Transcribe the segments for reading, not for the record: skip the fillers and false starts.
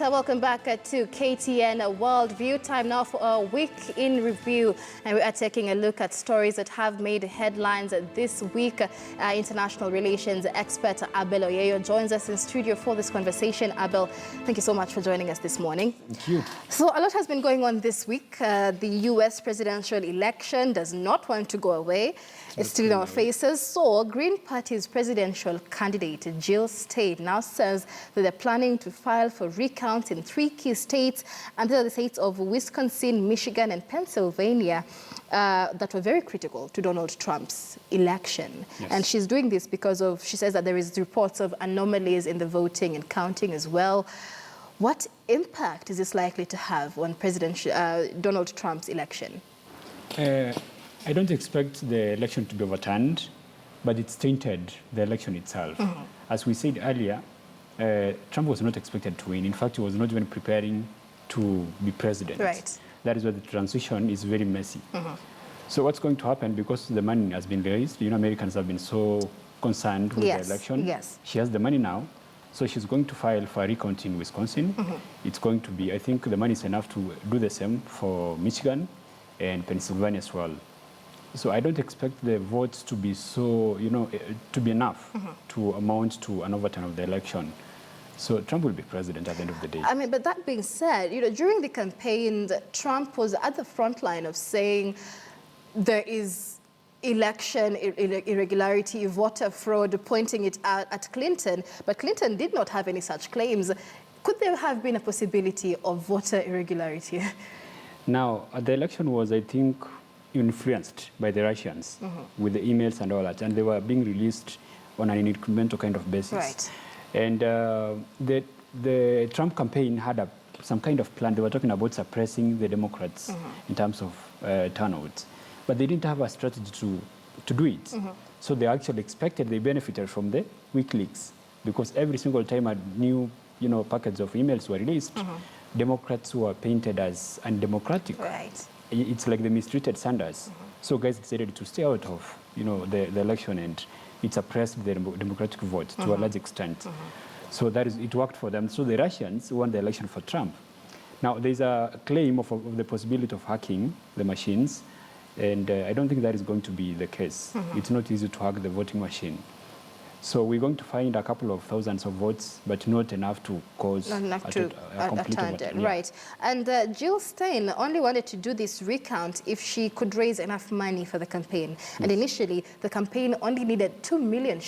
right, welcome back to KTN Worldview. Time now for a week in review, and we are taking a look at stories that have made headlines this week. International relations expert Abel Oyeyo joins us in studio for this conversation. Abel, thank you so much for joining us this morning. Thank you. So a lot has been going on this week. The US presidential election does not want to go away. It's still in our faces. So Green Party's presidential candidate Jill Stein now says that they're planning to file for recount in 3 key states, and these are the states of Wisconsin, Michigan, and Pennsylvania that were very critical to Donald Trump's election. Yes. And she's doing this because she says that there is reports of anomalies in the voting and counting as well. What impact is this likely to have on Donald Trump's election? I don't expect the election to be overturned, but it's tainted the election itself. As we said earlier, Trump was not expected to win. In fact, he was not even preparing to be president. Right. That is why the transition is very messy. So what's going to happen, because the money has been raised, Americans have been so concerned with the election. Yes. She has the money now, so she's going to file for a recount in Wisconsin. It's going to be, I think the money is enough to do the same for Michigan and Pennsylvania as well. So I don't expect the votes to be so, to be enough to amount to an overturn of the election. So Trump will be president at the end of the day. I mean, but that being said, during the campaign, Trump was at the front line of saying there is election irregularity, voter fraud, pointing it out at Clinton. But Clinton did not have any such claims. Could there have been a possibility of voter irregularity? Now, the election was, I think, influenced by the Russians with the emails and all that, and they were being released on an incremental kind of basis. Right. And the Trump campaign had some kind of plan. They were talking about suppressing the Democrats in terms of turnout, but they didn't have a strategy to do it. So they actually expected, they benefited from the WikiLeaks, because every single time a new package of emails were released, Democrats were painted as undemocratic. Right. It's like they mistreated Sanders. So guys decided to stay out of the election, and it suppressed the Democratic vote to a large extent. So it worked for them. So the Russians won the election for Trump. Now there's a claim of the possibility of hacking the machines, and I don't think that is going to be the case. It's not easy to hack the voting machine. So we're going to find a couple of thousands of votes, but not enough to cause a complete overturn. Right. And Jill Stein only wanted to do this recount if she could raise enough money for the campaign. And initially, the campaign only needed $2 million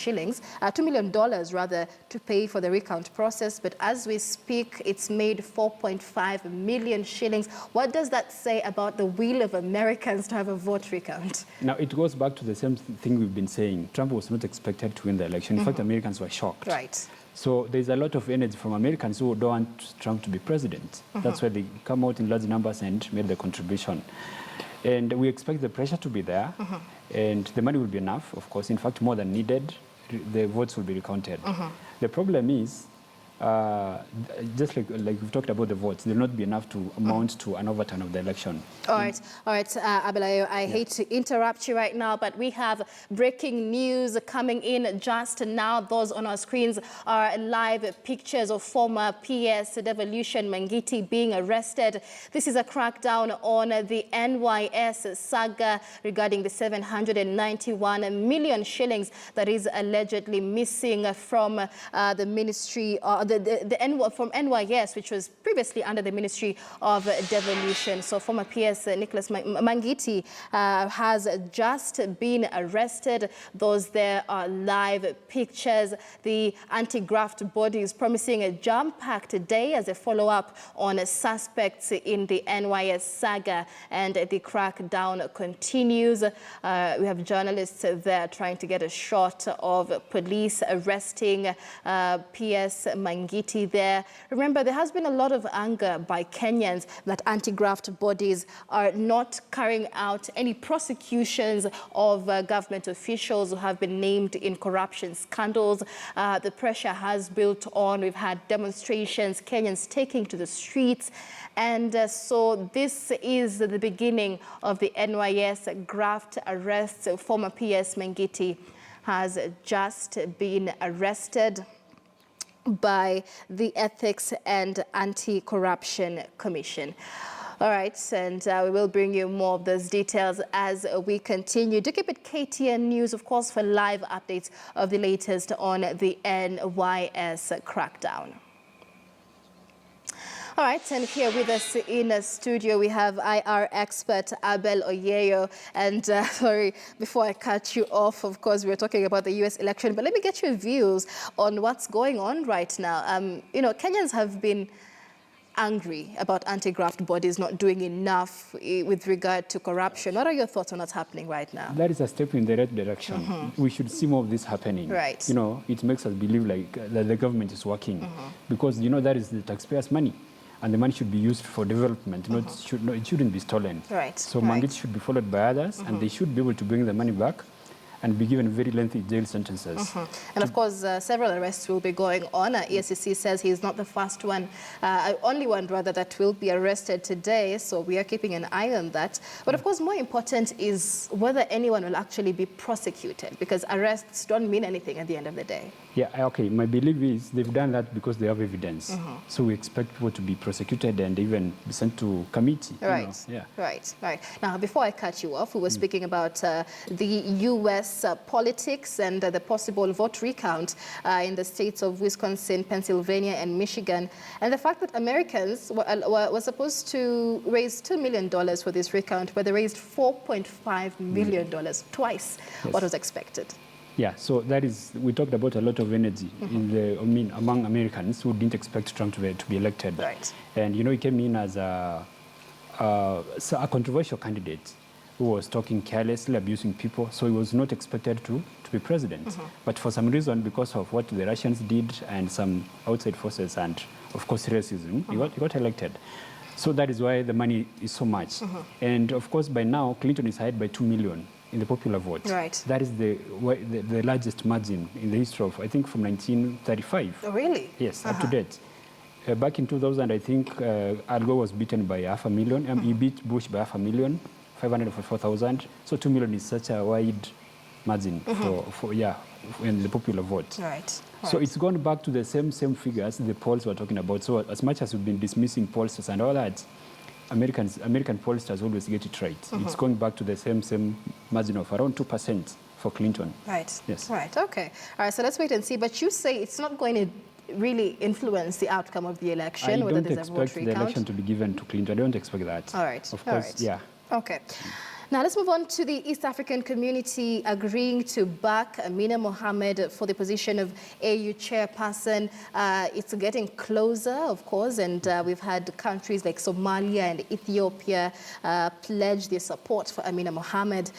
rather, to pay for the recount process. But as we speak, it's made 4.5 million shillings. What does that say about the will of Americans to have a vote recount? Now, it goes back to the same thing we've been saying. Trump was not expected to win the election. In fact, Americans were shocked. Right. So there's a lot of energy from Americans who don't want Trump to be president. That's why they come out in large numbers and made the contribution. And we expect the pressure to be there, and the money will be enough, of course. In fact, more than needed, the votes will be recounted. The problem is, just like we've talked about the votes, there will not be enough to amount to an overturn of the election. All right, Abel Oyeyo, I hate to interrupt you right now, but we have breaking news coming in just now. Those on our screens are live pictures of former PS Devolution Mangiti being arrested. This is a crackdown on the NYS saga regarding the 791 million shillings that is allegedly missing from the ministry, from NYS, which was previously under the Ministry of Devolution. So former PS Nicholas Mangiti has just been arrested. Those there are live pictures. The anti-graft body is promising a jam-packed day as a follow-up on suspects in the NYS saga, and the crackdown continues. We have journalists there trying to get a shot of police arresting PS Mangiti there. Remember, there has been a lot of anger by Kenyans that anti-graft bodies are not carrying out any prosecutions of government officials who have been named in corruption scandals. The pressure has built on. We've had demonstrations, Kenyans taking to the streets. And so this is the beginning of the NYS graft arrests. Former PS Mangiti has just been arrested. by the Ethics and Anti-Corruption Commission. All right, and we will bring you more of those details as we continue. Do keep it KTN News, of course, for live updates of the latest on the NYS crackdown. All right, and here with us in the studio, we have IR expert Abel Oyeyo. And sorry, before I cut you off, of course, we were talking about the U.S. election, but let me get your views on what's going on right now. You know, Kenyans have been angry about anti-graft bodies not doing enough with regard to corruption. What are your thoughts on what's happening right now? That is a step in the right direction. We should see more of this happening. Right. You know, it makes us believe like that the government is working because, you know, that is the taxpayers' money. And the money should be used for development. It shouldn't be stolen. Right. So mandate should be followed by others, and they should be able to bring the money back and be given very lengthy jail sentences. And of course, several arrests will be going on. EFCC says he's not the first one, only one rather, that will be arrested today. So we are keeping an eye on that. But of course, more important is whether anyone will actually be prosecuted, because arrests don't mean anything at the end of the day. Yeah, okay. My belief is they've done that because they have evidence. So we expect people to be prosecuted and even be sent to committee. Right. You know? Yeah. Right. Now, before I cut you off, we were speaking about the U.S. Politics and the possible vote recount in the states of Wisconsin, Pennsylvania, and Michigan, and the fact that Americans were supposed to raise $2 million for this recount, but they raised $4.5 million, twice what was expected. Yeah, so that is, we talked about a lot of energy among Americans who didn't expect Trump to be elected. Right. And, you know, he came in as a controversial candidate who was talking carelessly, abusing people, so he was not expected to be president. But for some reason, because of what the Russians did and some outside forces and, of course, racism, he got elected. So that is why the money is so much. And, of course, by now, Clinton is ahead by 2 million. In the popular vote. Right. That is the largest margin in the history of, I think, from 1935. Oh, really? Yes, up to date. Back in 2000, I think Al Gore was beaten by 500,000. He beat Bush by 500,000, 544,000. So 2 million is such a wide margin for in the popular vote. Right. So it's gone back to the same figures the polls were talking about. So as much as we've been dismissing pollsters and all that, American pollsters always get it right. It's going back to the same margin of around 2% for Clinton. Right. Yes. Right. Okay. All right. So let's wait and see. But you say it's not going to really influence the outcome of the election, whether there's a vote recount? I don't expect the election to be given to Clinton. I don't expect that. All right. Of course, yeah. Okay. Now let's move on to the East African community agreeing to back Amina Mohammed for the position of AU chairperson. It's getting closer, of course, and we've had countries like Somalia and Ethiopia pledge their support for Amina Mohammed.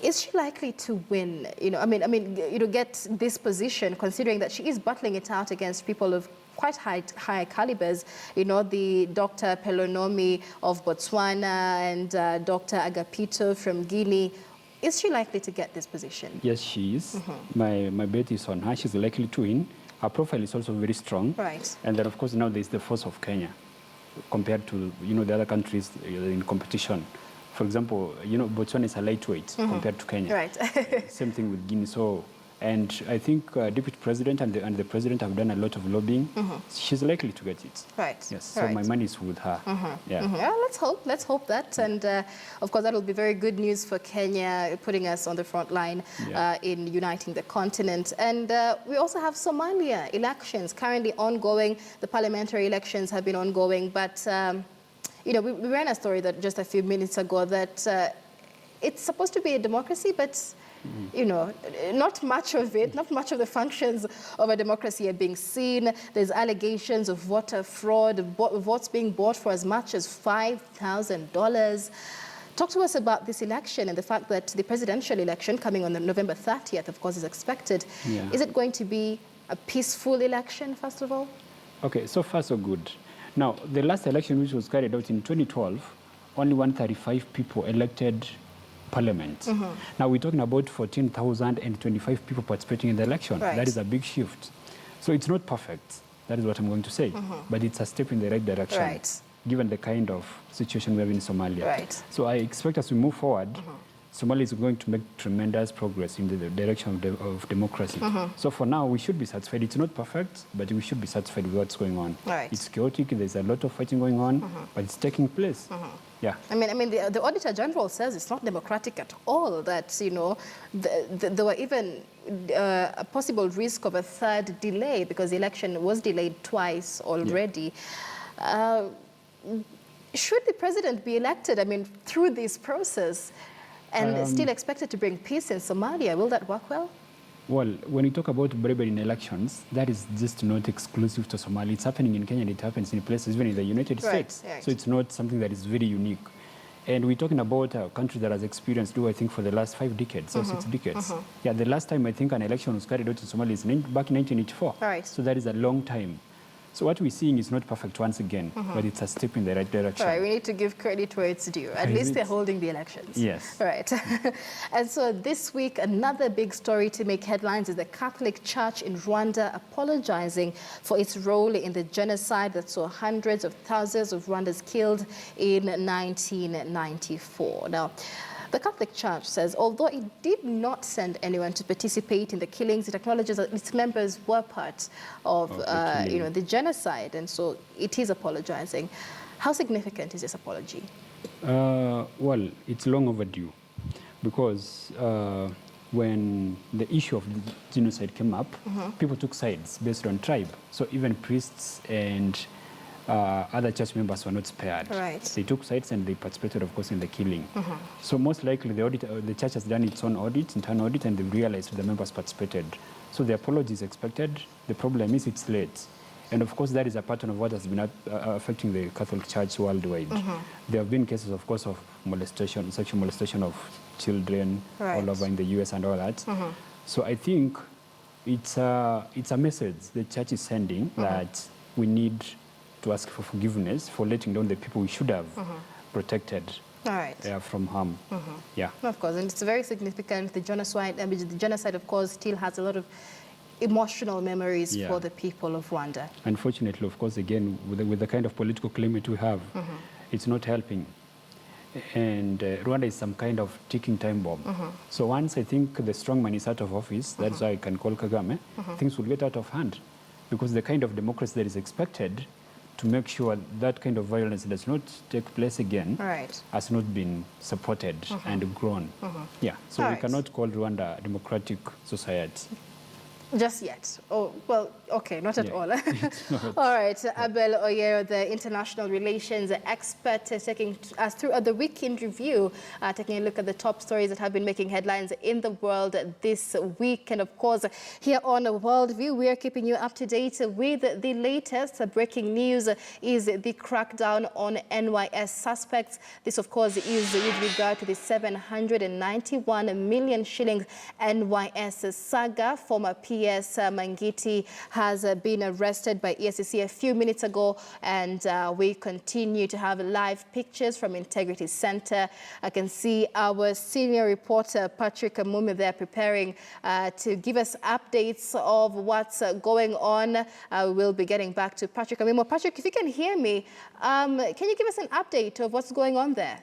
Is she likely to win? Get this position, considering that she is battling it out against people of quite high calibers, the Dr. Pelonomi of Botswana and Dr. Agapito from Guinea. Is she likely to get this position? Yes, she is. My bet is on her. She's likely to win. Her profile is also very strong. Right. And then, of course, now there's the force of Kenya compared to, the other countries in competition. For example, Botswana is a lightweight compared to Kenya. Right. Same thing with Guinea. So, and I think Deputy President and the President have done a lot of lobbying. She's likely to get it. Right. Yes. So my money is with her. Yeah. Well, let's hope that. And of course, that will be very good news for Kenya, putting us on the front line in uniting the continent. And we also have Somalia elections currently ongoing. The parliamentary elections have been ongoing, but we ran a story that just a few minutes ago that it's supposed to be a democracy, but not much of it, not much of the functions of a democracy are being seen. There's allegations of voter fraud, votes being bought for as much as $5,000. Talk to us about this election and the fact that the presidential election coming on November 30th, of course, is expected. Yeah. Is it going to be a peaceful election, first of all? Okay, so far so good. Now, the last election, which was carried out in 2012, only 135 people elected parliament. Now we're talking about 14,025 people participating in the election. Right. That is a big shift. So it's not perfect. That is what I'm going to say. But it's a step in the right direction, given the kind of situation we have in Somalia. Right. So I expect as we move forward, Somalia is going to make tremendous progress in the direction of democracy. So for now, we should be satisfied. It's not perfect, but we should be satisfied with what's going on. Right. It's chaotic. There's a lot of fighting going on, but it's taking place. Yeah. I mean, the Auditor General says it's not democratic at all. That there were even a possible risk of a third delay because the election was delayed twice already. Yeah. Should the president be elected? I mean, through this process, and still expected to bring peace in Somalia, will that work well? Well, when you talk about bribery in elections, that is just not exclusive to Somalia. It's happening in Kenya and it happens in places even in the United States. Right. So it's not something that is very unique. And we're talking about a country that has experienced, I think, for the last 5 decades or 6 decades. Yeah, the last time I think an election was carried out in Somalia is back in 1984. Right. So that is a long time. So what we're seeing is not perfect once again, but it's a step in the right direction. All right, we need to give credit where it's due. At least they're holding the elections. Yes. Right. And so this week, another big story to make headlines is the Catholic Church in Rwanda apologizing for its role in the genocide that saw hundreds of thousands of Rwandans killed in 1994. Now, the Catholic Church says, although it did not send anyone to participate in the killings, it acknowledges that its members were part of the genocide, and so it is apologizing. How significant is this apology? Well, it's long overdue, because when the issue of the genocide came up, people took sides based on tribe. So even priests and other church members were not spared. Right. They took sides and they participated, of course, in the killing. So most likely the church has done its own audit, internal audit, and they realized the members participated. So the apology is expected. The problem is it's late. And of course, that is a pattern of what has been affecting the Catholic Church worldwide. There have been cases, of course, of molestation, sexual molestation of children all over in the US and all that. So I think it's a message the church is sending that we need to ask for forgiveness for letting down the people we should have protected from harm. Yeah. Of course, and it's very significant. The genocide, of course, still has a lot of emotional memories for the people of Rwanda. Unfortunately, of course, again, with the kind of political climate we have, it's not helping. And Rwanda is some kind of ticking time bomb. So once I think the strong man is out of office, that's why I can call Kagame, things will get out of hand. Because the kind of democracy that is expected to make sure that kind of violence does not take place again has not been supported and grown. Yeah, so we cannot call Rwanda a democratic society. Just yet. Oh, well, okay, not at all. All right, Abel Oyero, the international relations expert, taking us through the week in review, taking a look at the top stories that have been making headlines in the world this week. And of course, here on Worldview, we are keeping you up to date with the latest. Breaking news is the crackdown on NYS suspects. This, of course, is with regard to the 791 million shillings NYS saga. Former PS Mangiti has been arrested by EFCC a few minutes ago, and we continue to have live pictures from Integrity Center. I can see our senior reporter Patrick Amumi there preparing to give us updates of what's going on. We'll be getting back to Patrick Amumi. Patrick, if you can hear me, can you give us an update of what's going on there?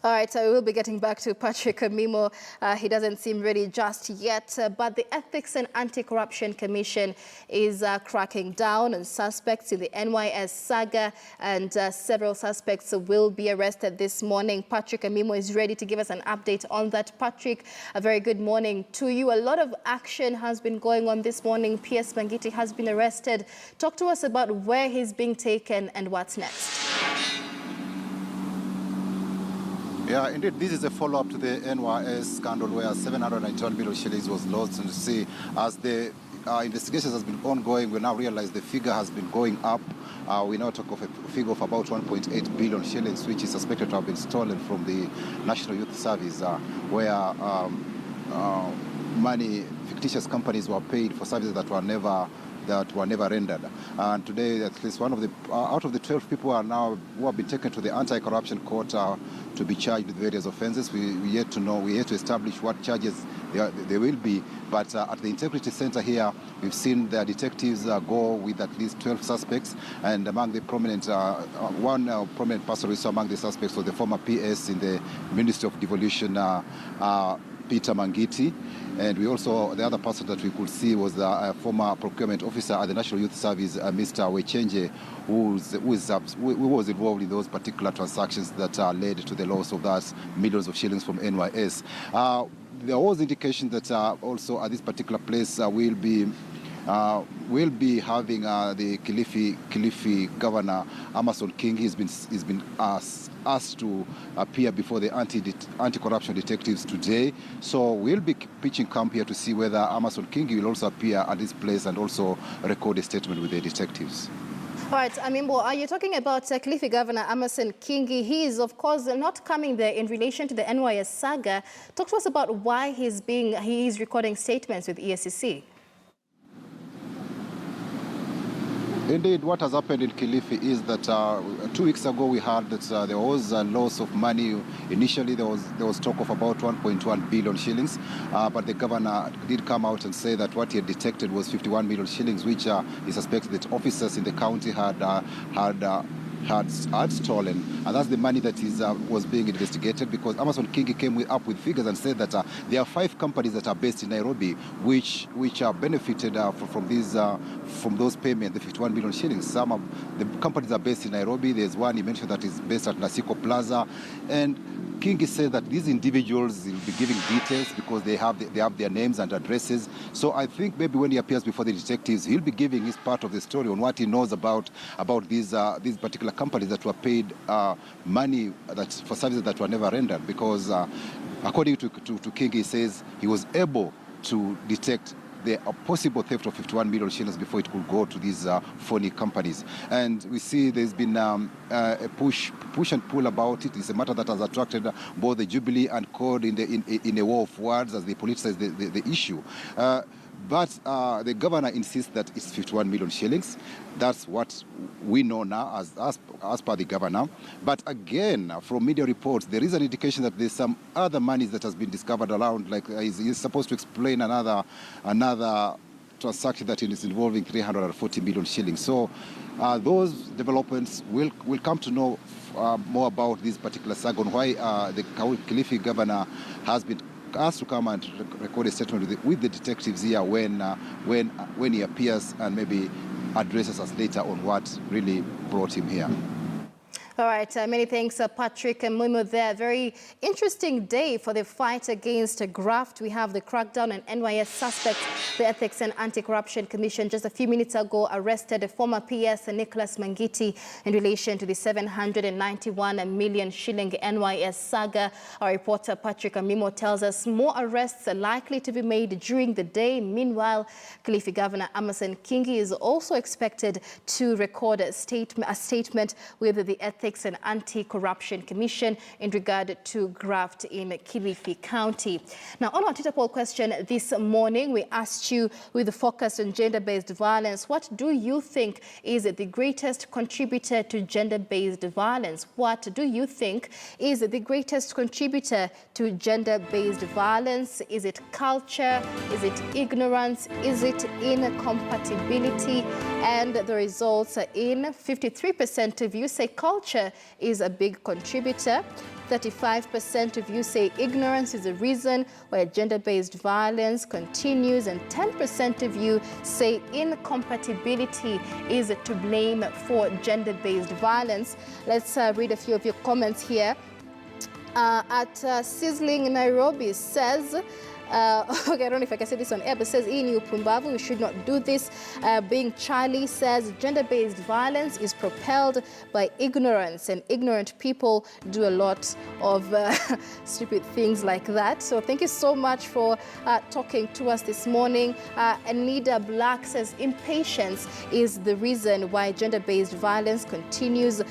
All right, so we will be getting back to Patrick Amimo. He doesn't seem ready just yet, but the Ethics and Anti-Corruption Commission is cracking down on suspects in the NYS saga, and several suspects will be arrested this morning. Patrick Amimo is ready to give us an update on that. Patrick, a very good morning to you. A lot of action has been going on this morning. PS Mangiti has been arrested. Talk to us about where he's being taken and what's next. Yeah, indeed, this is a follow-up to the NYS scandal where 791 million shillings was lost in the sea. As the investigations has been ongoing, we now realize the figure has been going up. We now talk of a figure of about 1.8 billion shillings, which is suspected to have been stolen from the National Youth Service, where fictitious companies were paid for services that were never that were never rendered. And today, at least one of the out of the 12 people who have been taken to the anti-corruption court to be charged with various offences. We yet to establish what charges they will be. But at the Integrity Centre here, we've seen the detectives go with at least 12 suspects, and among the prominent, one prominent person we saw among the suspects was the former PS in the Ministry of Devolution, Peter Mangiti. And we also, the other person that we could see was the former procurement officer at the National Youth Service, Mr. Wechenje, who was involved in those particular transactions that led to the loss of that millions of shillings from NYS. There was indication that also at this particular place we'll be having the Kilifi governor, Amason King. He's been asked to appear before the anti-corruption detectives today. So we'll be pitching camp here to see whether Amason King will also appear at this place and also record a statement with the detectives. All right, Amimbo, are you talking about Kilifi Governor Amason Kingi? He is, of course, not coming there in relation to the NYS saga. Talk to us about why he is recording statements with EACC. Indeed, what has happened in Kilifi is that 2 weeks ago we heard that there was a loss of money. Initially, there was talk of about 1.1 billion shillings, but the governor did come out and say that what he had detected was 51 million shillings, which he suspects that officers in the county had stolen, and that's the money that was being investigated, because Amason Kingi came up with figures and said that there are 5 companies that are based in Nairobi which are benefited from those payments, the 51 million shillings. Some of the companies are based in Nairobi. There's one he mentioned that is based at Nasiko Plaza, and Kingi said that these individuals will be giving details because they have their names and addresses. So I think maybe when he appears before the detectives, he'll be giving his part of the story on what he knows about these particular companies that were paid money for services that were never rendered. Because according to Kingi, he says he was able to detect the possible theft of 51 million shillings before it could go to these phony companies. And we see there's been a push and pull about it. It's a matter that has attracted both the Jubilee and CORD in a war of words as they politicize the issue. But the governor insists that it's 51 million shillings. That's what we know now as per the governor. But again, from media reports, there is an indication that there's some other monies that has been discovered around, like he's supposed to explain another transaction that is involving 340 million shillings. So those developments will come to know more about this particular saga, on why the Kilifi governor has been asked to come and record a statement with the detectives here when he appears, and maybe addresses us later on what really brought him here. All right, many thanks, Patrick and Mumu there. Very interesting day for the fight against graft. We have the crackdown on NYS suspects. The Ethics and Anti-Corruption Commission just a few minutes ago arrested the former PS Nicholas Mangiti in relation to the 791 million shilling NYS saga. Our reporter Patrick Amimo tells us more arrests are likely to be made during the day. Meanwhile, Kilifi Governor Amason Kingi is also expected to record a statement with the Ethics and Anti-Corruption Commission in regard to graft in Kilifi County. Now, on our Twitter poll question this morning, we asked you, with a focus on gender-based violence, what do you think is the greatest contributor to gender-based violence? What do you think is the greatest contributor to gender-based violence? Is it culture? Is it ignorance? Is it incompatibility? And the results are in. 53% of you say culture is a big contributor. 35% of you say ignorance is a reason why gender-based violence continues, and 10% of you say incompatibility is to blame for gender-based violence. Let's read a few of your comments here. Sizzling Nairobi says, okay, I don't know if I can say this on air, but says, "Ini upumbavu, we should not do this." Being Charlie says, gender-based violence is propelled by ignorance, and ignorant people do a lot of stupid things like that. So thank you so much for talking to us this morning. Anita Black says, impatience is the reason why gender-based violence continues.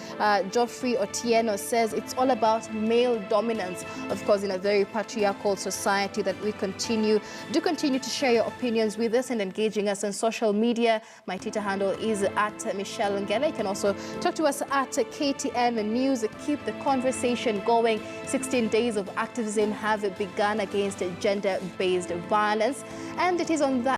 Geoffrey Otieno says, it's all about male dominance. Of course, in a very patriarchal society that we continue. Do continue to share your opinions with us and engaging us on social media. My Twitter handle is at Michelle Ngele. You can also talk to us at KTN News. Keep the conversation going. 16 days of activism have begun against gender-based violence, and it is on that